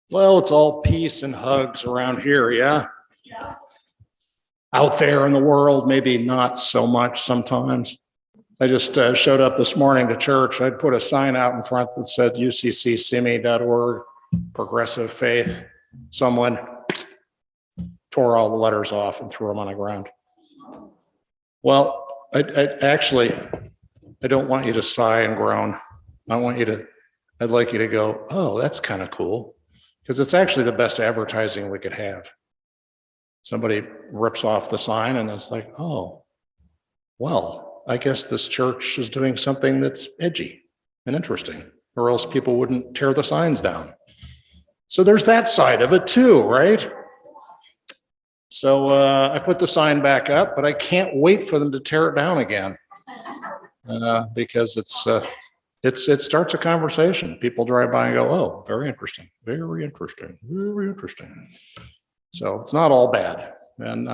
Well, it's all peace and hugs around here, yeah? Out there in the world, maybe not so much sometimes. I just showed up this morning to church. I'd put a sign out in front that said UCC, progressive faith. Someone tore all the letters off and threw them on the ground. Well, I don't want you to sigh and groan. I'd like you to go, oh, that's kind of cool. Because it's actually the best advertising we could have. Somebody rips off the sign and it's like, oh, well, I guess this church is doing something that's edgy and interesting, or else people wouldn't tear the signs down. So there's that side of it too, right? So I put the sign back up, but I can't wait for them to tear it down again because it starts a conversation. People drive by and go, oh, very interesting, very interesting, very interesting. So it's not all bad. And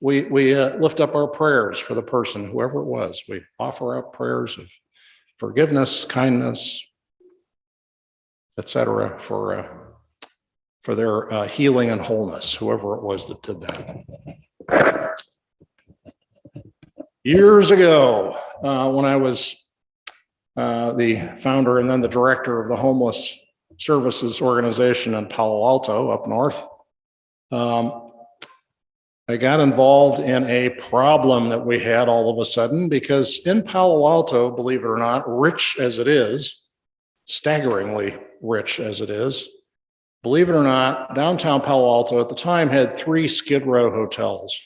we lift up our prayers for the person, whoever it was. We offer up prayers of forgiveness, kindness, etc., for their healing and wholeness, whoever it was that did that. Years ago, when I was the founder and then the director of the homeless services organization in Palo Alto up north, I got involved in a problem that we had all of a sudden, because in Palo Alto, believe it or not, rich as it is, staggeringly rich as it is, believe it or not, downtown Palo Alto at the time had 3 Skid Row hotels.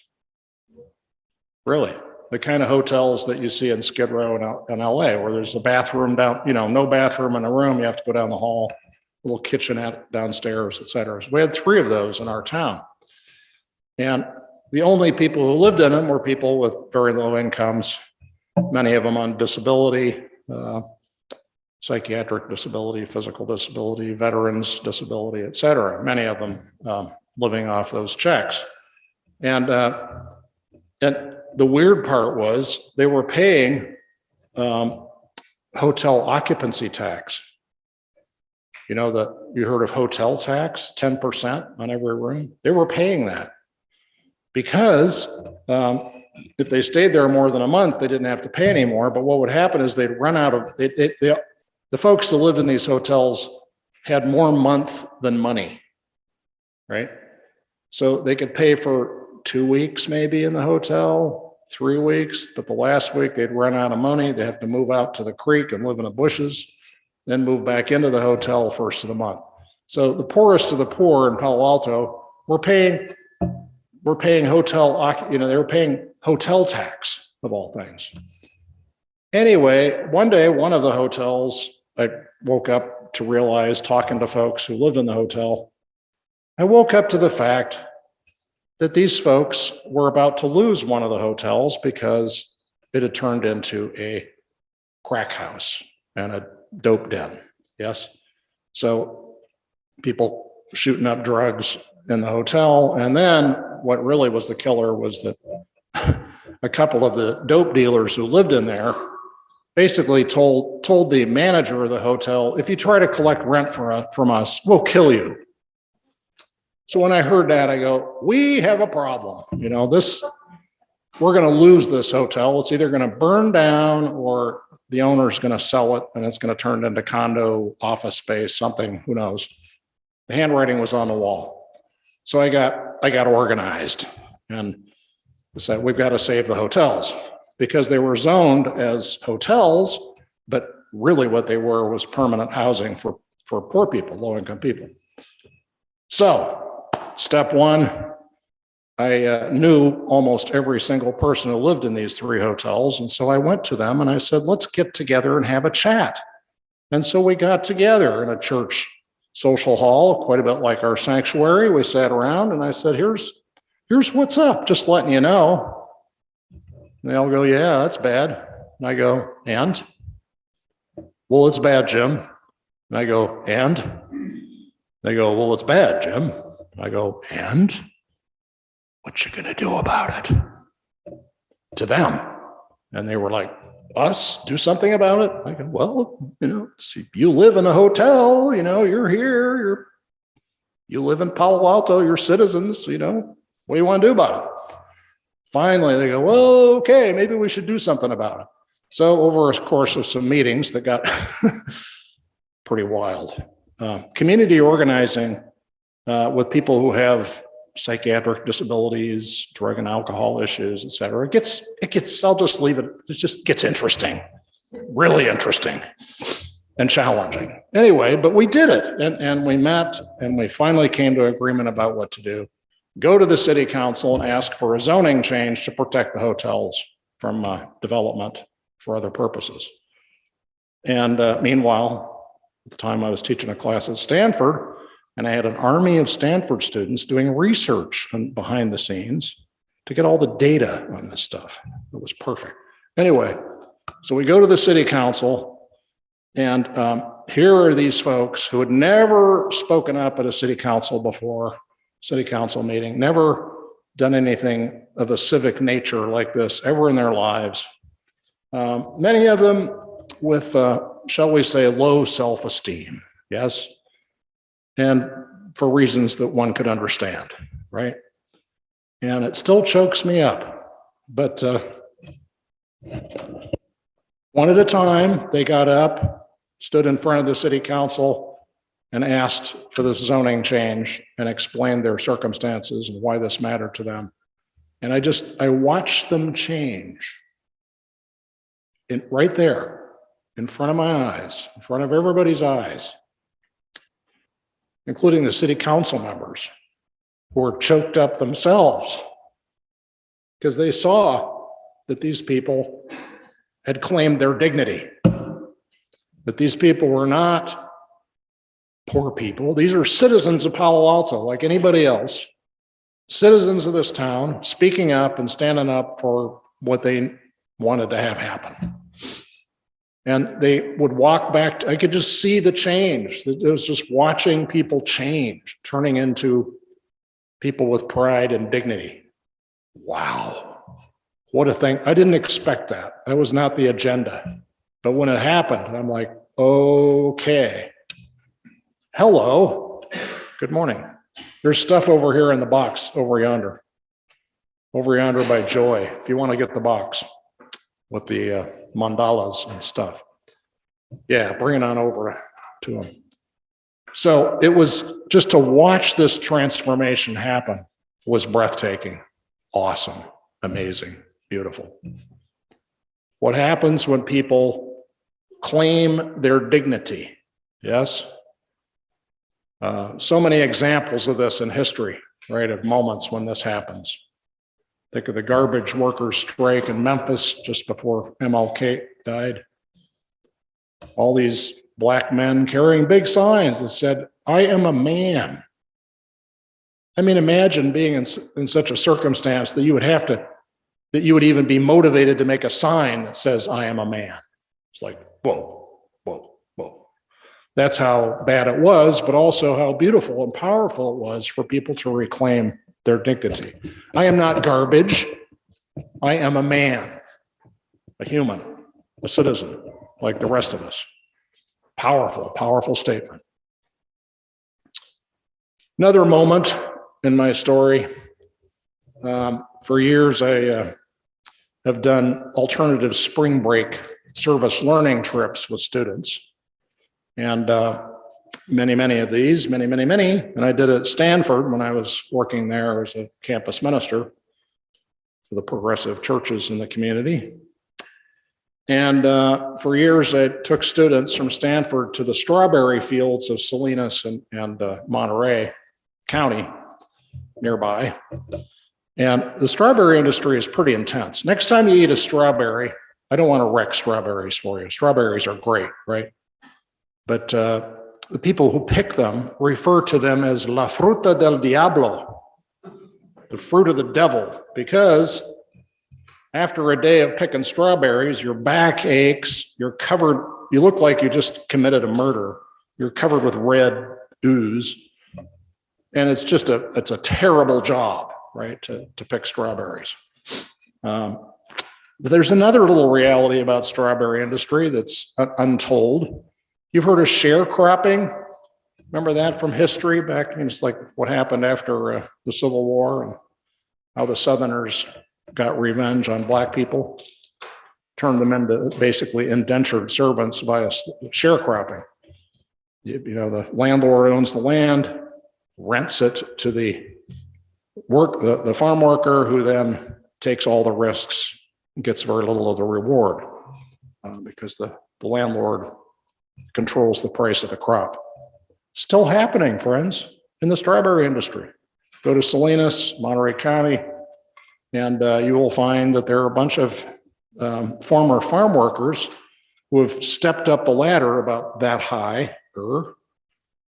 Really, the kind of hotels that you see in Skid Row in LA, where there's a bathroom down, no bathroom in a room, you have to go down the hall, little kitchenette downstairs, et cetera. So we had 3 of those in our town. And the only people who lived in them were people with very low incomes, many of them on disability, psychiatric disability, physical disability, veterans disability, et cetera. Many of them living off those checks. And the weird part was they were paying hotel occupancy tax. You heard of hotel tax, 10% on every room? They were paying that because if they stayed there more than a month, they didn't have to pay anymore. But what would happen is they'd run out of it. The folks that lived in these hotels had more month than money, right? So they could pay for 2 weeks maybe in the hotel, 3 weeks, but the last week they'd run out of money. They have to move out to the creek and live in the bushes, then move back into the hotel first of the month. So the poorest of the poor in Palo Alto were paying hotel, they were paying hotel tax of all things. Anyway, one day, one of the hotels, I woke up to realize, talking to folks who lived in the hotel, I woke up to the fact that these folks were about to lose one of the hotels because it had turned into a crack house and a dope den. Yes. So people shooting up drugs in the hotel. And then what really was the killer was that a couple of the dope dealers who lived in there basically told the manager of the hotel, if you try to collect rent from us, we'll kill you. So when I heard that, I go, we have a problem. We're going to lose this hotel. It's either going to burn down or the owner's going to sell it and it's going to turn into condo, office space, something, who knows. The handwriting was on the wall. So I got organized and said, we've got to save the hotels, because they were zoned as hotels, but really what they were was permanent housing for poor people, low-income people. So step one, I knew almost every single person who lived in these 3 hotels. And so I went to them and I said, let's get together and have a chat. And so we got together in a church social hall, quite a bit like our sanctuary. We sat around and I said, here's what's up, just letting you know. And they all go, yeah, that's bad. And I go, and? Well, it's bad, Jim. And I go, and? They go, well, it's bad, Jim. And I go, and? What you gonna do about it? To them. And they were like, us? Do something about it? I go, well, see, you live in a hotel, you're here, you live in Palo Alto, you're citizens, what do you want to do about it? Finally, they go, well, okay, maybe we should do something about it. So over a course of some meetings that got pretty wild, community organizing with people who have psychiatric disabilities, drug and alcohol issues, et cetera. It gets, I'll just leave it. It just gets interesting, really interesting and challenging. Anyway, but we did it and we met and we finally came to agreement about what to do. Go to the city council and ask for a zoning change to protect the hotels from development for other purposes. And meanwhile, at the time I was teaching a class at Stanford, and I had an army of Stanford students doing research behind the scenes to get all the data on this stuff. It was perfect. Anyway, so we go to the city council, and here are these folks who had never spoken up at a city council before, city council meeting, never done anything of a civic nature like this ever in their lives. Many of them with, shall we say, low self-esteem, yes? And for reasons that one could understand, right? And it still chokes me up. But one at a time, they got up, stood in front of the city council, and asked for this zoning change and explained their circumstances and why this mattered to them. And I watched them change right there in front of my eyes, in front of everybody's eyes, including the city council members who were choked up themselves because they saw that these people had claimed their dignity, that these people were not poor people. These are citizens of Palo Alto like anybody else, citizens of this town speaking up and standing up for what they wanted to have happen. And they would walk back. I could just see the change. It was just watching people change, turning into people with pride and dignity. Wow. What a thing. I didn't expect that. That was not the agenda. But when it happened, I'm like, okay. Hello. Good morning. There's stuff over here in the box over yonder by Joy, if you want to get the box with the mandalas and stuff. Yeah, bring it on over to them. So it was just to watch this transformation happen was breathtaking, awesome, amazing, beautiful. What happens when people claim their dignity? Yes. So many examples of this in history, right, of moments when this happens. Think of the garbage workers' strike in Memphis just before MLK died. All these black men carrying big signs that said, I am a man. I mean, imagine being in such a circumstance that you would even be motivated to make a sign that says, I am a man. It's like, whoa, whoa, whoa. That's how bad it was, but also how beautiful and powerful it was for people to reclaim their dignity. I am not garbage. I am a man, a human, a citizen, like the rest of us. Powerful, powerful statement. Another moment in my story, for years I have done alternative spring break service learning trips with students. And many of these, many. And I did it at Stanford when I was working there as a campus minister for the progressive churches in the community. And for years, I took students from Stanford to the strawberry fields of Salinas and Monterey County nearby. And the strawberry industry is pretty intense. Next time you eat a strawberry, I don't want to wreck strawberries for you. Strawberries are great, right? But the people who pick them refer to them as la fruta del diablo, the fruit of the devil, because after a day of picking strawberries, your back aches, you're covered, you look like you just committed a murder. You're covered with red ooze. And it's just it's a terrible job, right, to pick strawberries. But there's another little reality about strawberry industry that's untold. You've heard of sharecropping. Remember that from history back? It's like what happened after the Civil War and how the Southerners got revenge on Black people, turned them into basically indentured servants via sharecropping. You know, the landlord owns the land, rents it to the farm worker, who then takes all the risks, gets very little of the reward because the landlord controls the price of the crop. Still happening, friends, in the strawberry industry. Go to Salinas, Monterey County, and you will find that there are a bunch of former farm workers who have stepped up the ladder about that high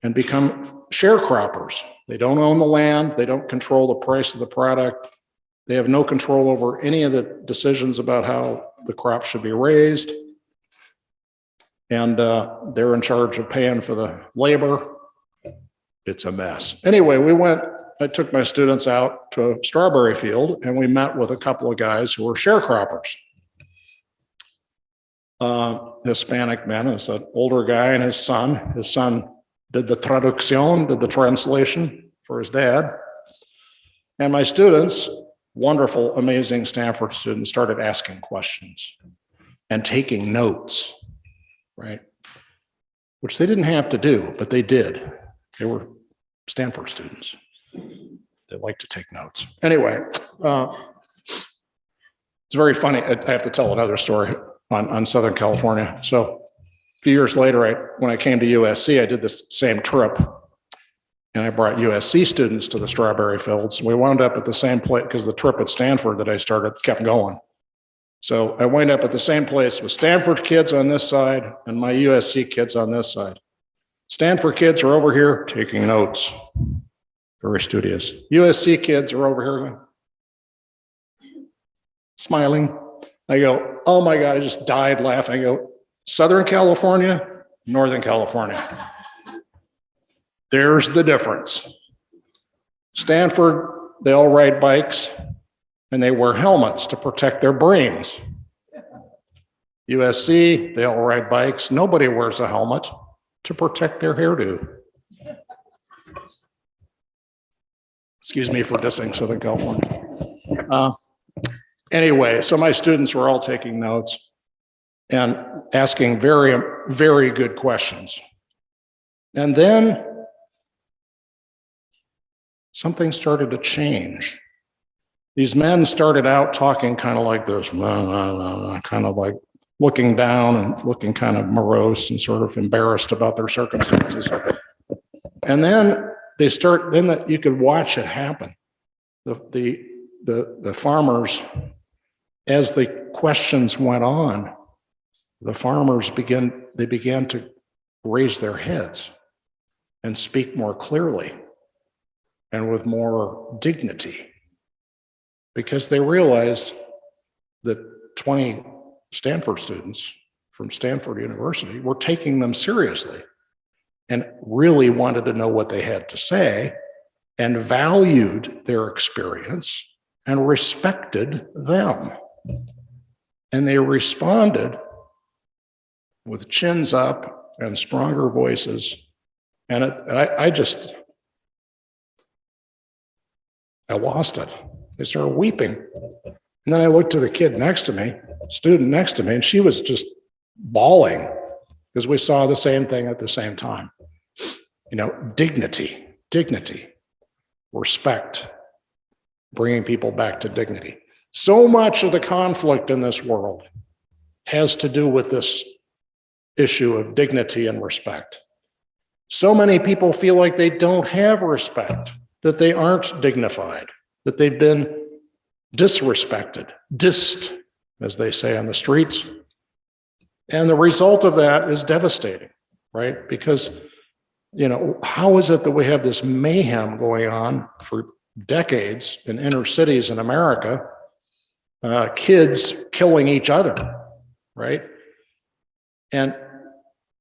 and become sharecroppers. They don't own the land. They don't control the price of the product. They have no control over any of the decisions about how the crop should be raised. And they're in charge of paying for the labor. It's a mess. Anyway, I took my students out to a strawberry field and we met with a couple of guys who were sharecroppers. Hispanic men. It's an older guy and his son. His son did the traducción, did the translation for his dad. And my students, wonderful, amazing Stanford students, started asking questions and taking notes, right? Which they didn't have to do, but they did. They were Stanford students. They like to take notes. Anyway, it's very funny. I have to tell another story on Southern California. So a few years later, when I came to USC, I did this same trip. And I brought USC students to the strawberry fields. We wound up at the same place because the trip at Stanford that I started kept going. So I wound up at the same place with Stanford kids on this side and my USC kids on this side. Stanford kids are over here taking notes, very studious. USC kids are over here going, smiling. I go, oh my God, I just died laughing. I go, Southern California, Northern California. There's the difference. Stanford, they all ride bikes and they wear helmets to protect their brains. USC, they all ride bikes. Nobody wears a helmet to protect their hairdo. Excuse me for dissing Southern California. Anyway, so my students were all taking notes and asking very, very good questions. And then something started to change. These men started out talking kind of like this, kind of like looking down and looking kind of morose and sort of embarrassed about their circumstances. And then you could watch it happen. The farmers, as the questions went on, the farmers began to raise their heads and speak more clearly and with more dignity, because they realized that 20 Stanford students from Stanford University were taking them seriously and really wanted to know what they had to say and valued their experience and respected them. And they responded with chins up and stronger voices. And I lost it. I started weeping. And then I looked to the kid next to me, student next to me, and she was just bawling because we saw the same thing at the same time. You know, dignity, respect, bringing people back to dignity. So much of the conflict in this world has to do with this issue of dignity and respect. So many people feel like they don't have respect, that they aren't dignified, that they've been disrespected, dissed, as they say on the streets. And the result of that is devastating, right? Because, you know, how is it that we have this mayhem going on for decades in inner cities in America, kids killing each other, right? And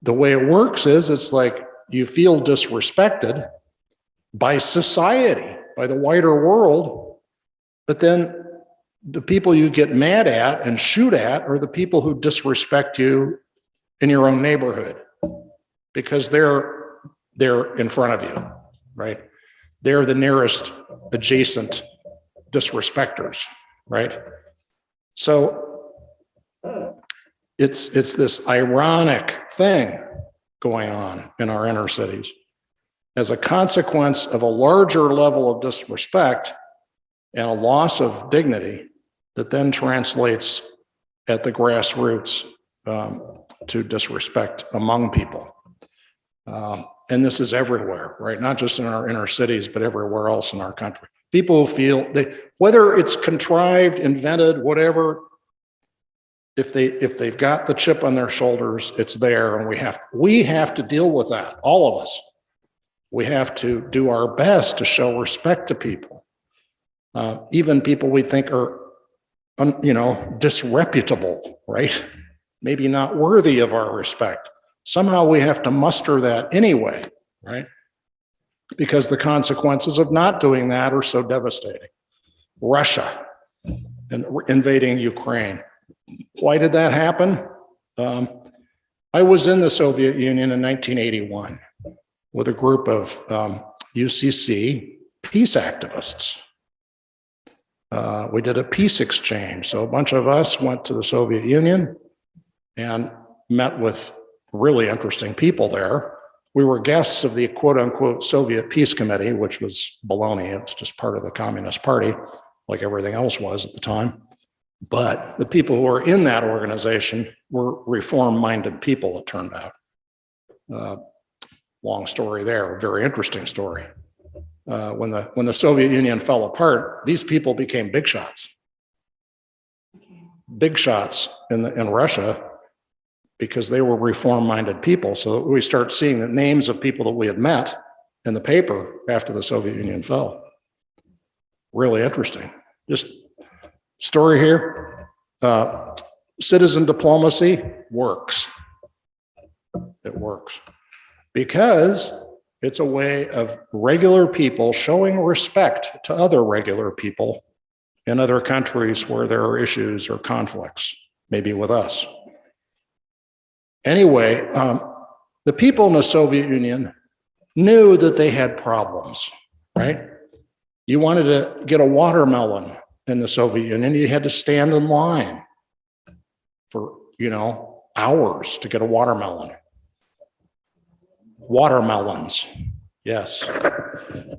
the way it works is it's like you feel disrespected by society, by the wider world, but then the people you get mad at and shoot at are the people who disrespect you in your own neighborhood, because they're in front of you, right? They're the nearest adjacent disrespecters, right? So it's this ironic thing going on in our inner cities as a consequence of a larger level of disrespect and a loss of dignity that then translates at the grassroots to disrespect among people. And this is everywhere, right? Not just in our inner cities, but everywhere else in our country. People feel whether it's contrived, invented, whatever, if they've got the chip on their shoulders, it's there, and we have to deal with that, all of us. We have to do our best to show respect to people, even people we think are, disreputable, right? Maybe not worthy of our respect. Somehow we have to muster that anyway, right? Because the consequences of not doing that are so devastating. Russia and invading Ukraine. Why did that happen? I was in the Soviet Union in 1981 with a group of UCC peace activists. We did a peace exchange. So a bunch of us went to the Soviet Union and met with really interesting people there. We were guests of the quote unquote Soviet Peace Committee, which was baloney. It's just part of the Communist Party, like everything else was at the time. But the people who were in that organization were reform-minded people, it turned out. Long story there, a very interesting story. When the Soviet Union fell apart, these people became big shots. Big shots in Russia, because they were reform-minded people. So we start seeing the names of people that we had met in the paper after the Soviet Union fell. Really interesting. Just story here. Citizen diplomacy works. It works because it's a way of regular people showing respect to other regular people in other countries where there are issues or conflicts, maybe with us. Anyway, the people in the Soviet Union knew that they had problems, right? You wanted to get a watermelon in the Soviet Union, you had to stand in line for, hours to get a watermelon. Watermelons, yes.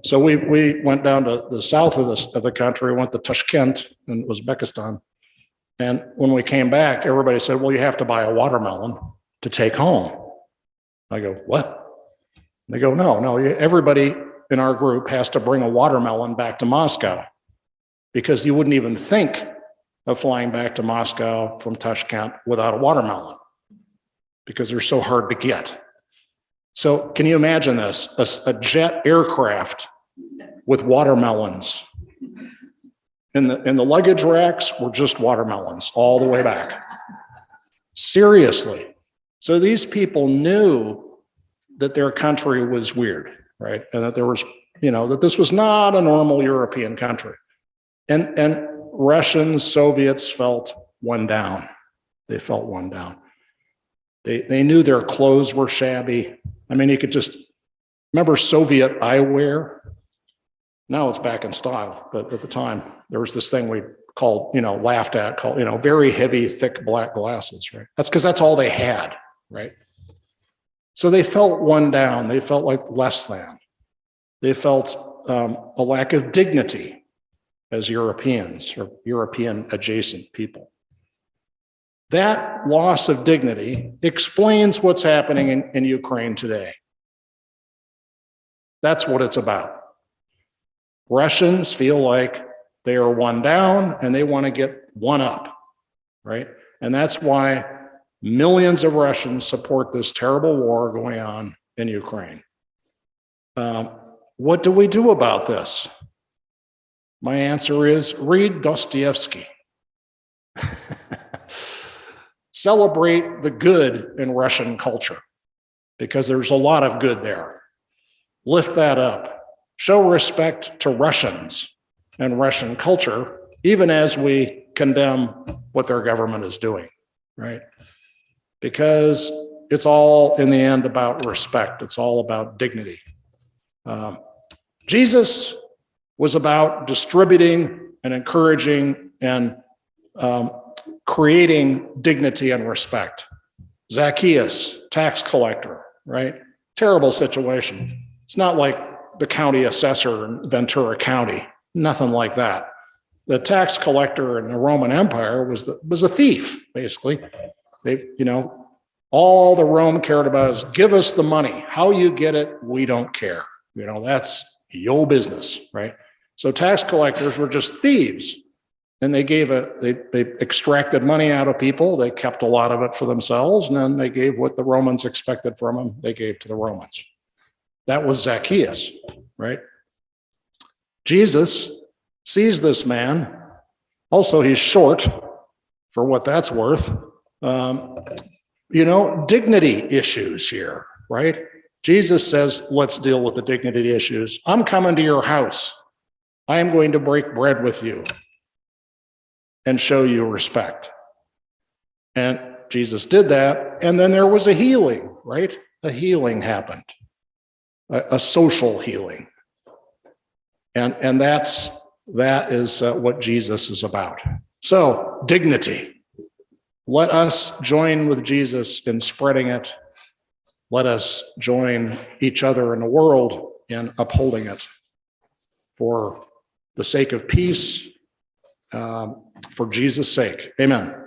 So we went down to the south of the country, went to Tashkent in Uzbekistan. And when we came back, everybody said, well, you have to buy a watermelon to take home. I go, what? They go, no, everybody in our group has to bring a watermelon back to Moscow, because you wouldn't even think of flying back to Moscow from Tashkent without a watermelon, because they're so hard to get. So can you imagine this? A jet aircraft with watermelons. In the luggage racks were just watermelons all the way back. Seriously. So these people knew that their country was weird, right? And that there was, that this was not a normal European country. And Russians, Soviets felt one down. They felt one down. They knew their clothes were shabby. I mean, you could just remember Soviet eyewear. Now it's back in style, but at the time there was this thing we called, laughed at, called, very heavy, thick black glasses, right? That's because that's all they had, right? So they felt one down. They felt like less than. They felt a lack of dignity as Europeans or European adjacent people. That loss of dignity explains what's happening in Ukraine today. That's what it's about. Russians feel like they are one down and they want to get one up, right? And that's why millions of Russians support this terrible war going on in Ukraine. What do we do about this? My answer is read Dostoevsky. Celebrate the good in Russian culture, because there's a lot of good there. Lift that up. Show respect to Russians and Russian culture, even as we condemn what their government is doing, right? Because it's all in the end about respect. It's all about dignity. Jesus was about distributing and encouraging and creating dignity and respect. Zacchaeus, tax collector, right? Terrible situation. It's not like the county assessor in Ventura County, nothing like that. The tax collector in the Roman Empire was a thief, basically. All the Rome cared about is give us the money. How you get it, we don't care. That's your business, right? So tax collectors were just thieves. And they extracted money out of people. They kept a lot of it for themselves. And then they gave what the Romans expected from them. They gave to the Romans. That was Zacchaeus, right? Jesus sees this man. Also, he's short, for what that's worth. Dignity issues here, right? Jesus says, let's deal with the dignity issues. I'm coming to your house. I am going to break bread with you and show you respect. And Jesus did that. And then there was a healing, right? A healing happened, a social healing. And that is what Jesus is about. So, dignity. Let us join with Jesus in spreading it. Let us join each other in the world in upholding it for the sake of peace, for Jesus' sake. Amen.